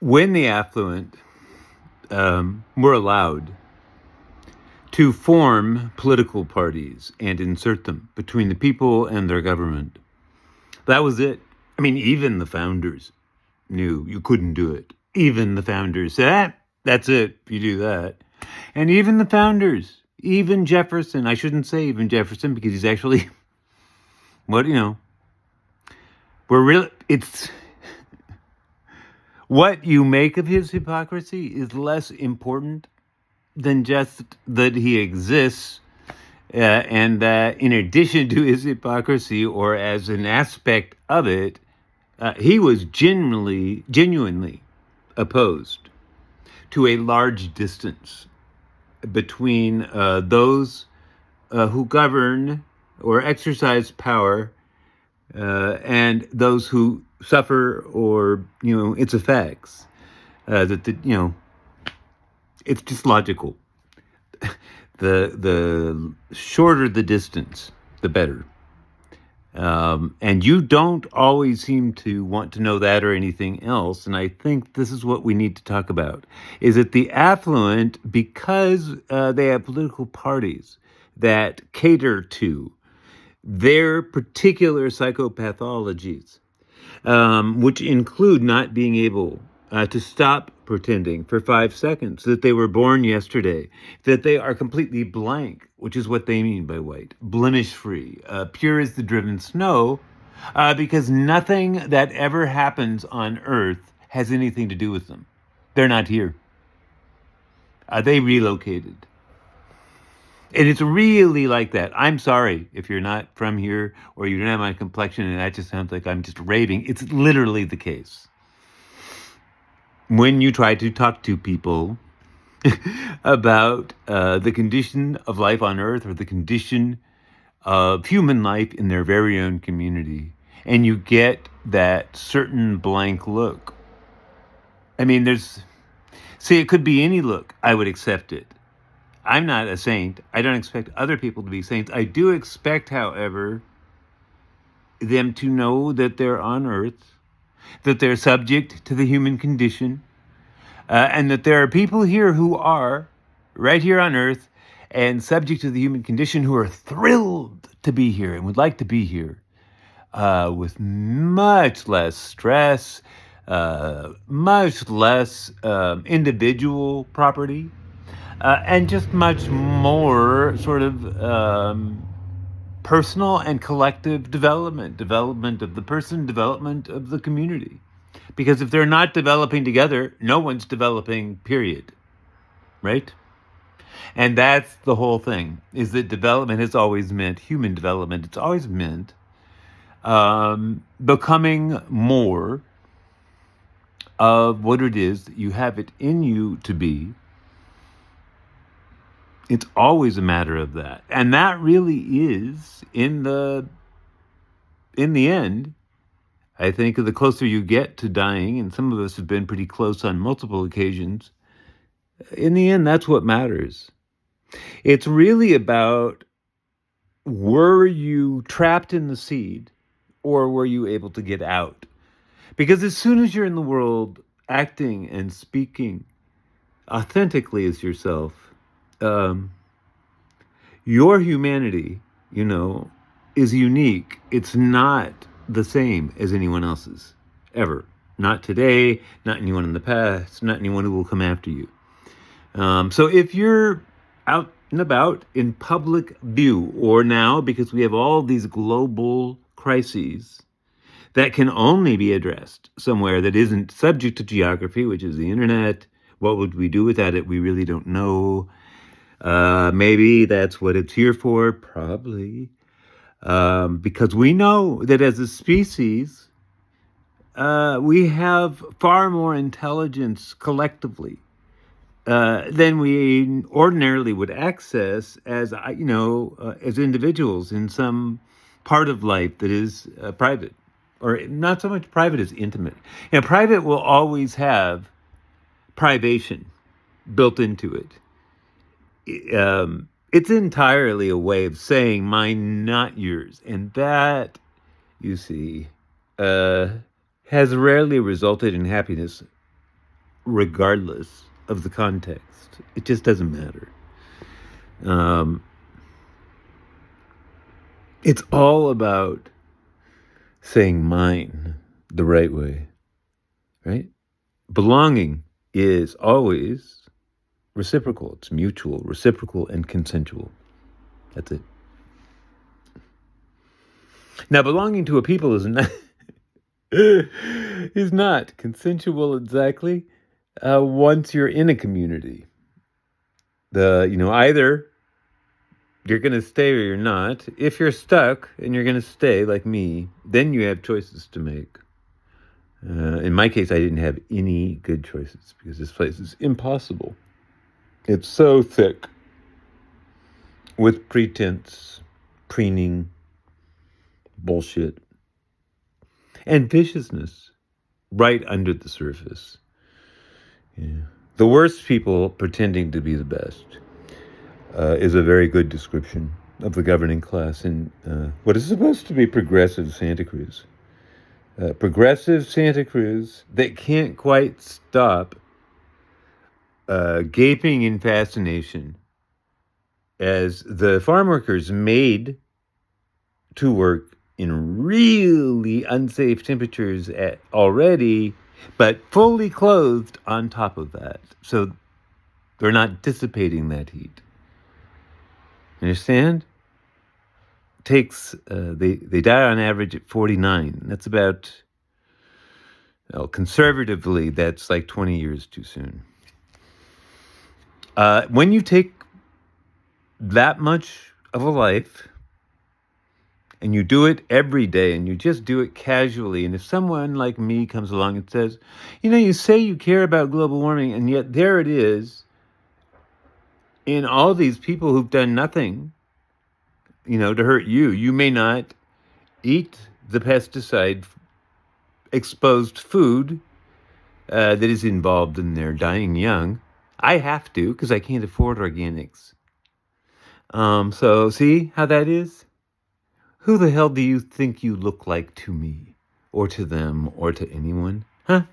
when the affluent were allowed to form political parties and insert them between the people and their government, that was it. I mean, even the founders knew you couldn't do it. Even the founders said, that's it, if you do that. And even the founders, even Jefferson, I shouldn't say even Jefferson because he's actually, it's what you make of his hypocrisy is less important than just that he exists, and that in addition to his hypocrisy or as an aspect of it, he was genuinely opposed to a large distance between those who govern or exercise power and those who suffer or its effects. It's just logical. The shorter the distance, the better. And you don't always seem to want to know that or anything else. And I think this is what we need to talk about, is that the affluent, because they have political parties that cater to their particular psychopathologies, which include not being able to stop pretending for 5 seconds that they were born yesterday, that they are completely blank, which is what they mean by white, blemish-free, pure as the driven snow, because nothing that ever happens on Earth has anything to do with them. They're not here. They relocated. And it's really like that. I'm sorry if you're not from here or you don't have my complexion and that just sounds like I'm just raving. It's literally the case. When you try to talk to people about the condition of life on Earth or the condition of human life in their very own community, and you get that certain blank look. I mean, it could be any look. I would accept it. I'm not a saint. I don't expect other people to be saints. I do expect, however, them to know that they're on Earth, that they're subject to the human condition, and that there are people here who are right here on Earth and subject to the human condition who are thrilled to be here and would like to be here with much less stress, much less individual property, and just much more sort of personal and collective development of the person, development of the community. Because if they're not developing together, no one's developing, period. Right? And that's the whole thing, is that development has always meant, human development, it's always meant becoming more of what it is that you have it in you to be. It's always a matter of that. And that really is, in the end, I think the closer you get to dying, and some of us have been pretty close on multiple occasions, in the end, that's what matters. It's really about, were you trapped in the seed or were you able to get out? Because as soon as you're in the world acting and speaking authentically as yourself, your humanity, is unique. It's not the same as anyone else's, ever. Not today, not anyone in the past, not anyone who will come after you. So if you're out and about in public view, or now, because we have all these global crises that can only be addressed somewhere that isn't subject to geography, which is the internet. What would we do without it? We really don't know. Maybe that's what it's here for, probably. Because we know that as a species, we have far more intelligence collectively than we ordinarily would access as individuals in some part of life that is private, or not so much private as intimate. Private will always have privation built into it. It's entirely a way of saying mine, not yours. And that, you see, has rarely resulted in happiness regardless of the context. It just doesn't matter. Um, it's all about saying mine the right way, right? Belonging is always reciprocal. It's mutual, reciprocal, and consensual. That's it. Now, belonging to a people is not is not consensual exactly. Once you're in a community, either you're going to stay or you're not. If you're stuck and you're going to stay, like me, then you have choices to make. In my case, I didn't have any good choices because this place is impossible. It's so thick with pretense, preening, bullshit, and viciousness right under the surface. Yeah. The worst people pretending to be the best is a very good description of the governing class in what is supposed to be progressive Santa Cruz. Progressive Santa Cruz that can't quite stop gaping in fascination as the farm workers made to work in really unsafe temperatures already, but fully clothed on top of that. So they're not dissipating that heat. Understand? Takes they die on average at 49. That's about, conservatively, that's like 20 years too soon. When you take that much of a life and you do it every day and you just do it casually, and if someone like me comes along and says, you say you care about global warming, and yet there it is in all these people who've done nothing, to hurt you. You may not eat the pesticide exposed food that is involved in their dying young. I have to because I can't afford organics. So see how that is? Who the hell do you think you look like to me or to them or to anyone? Huh?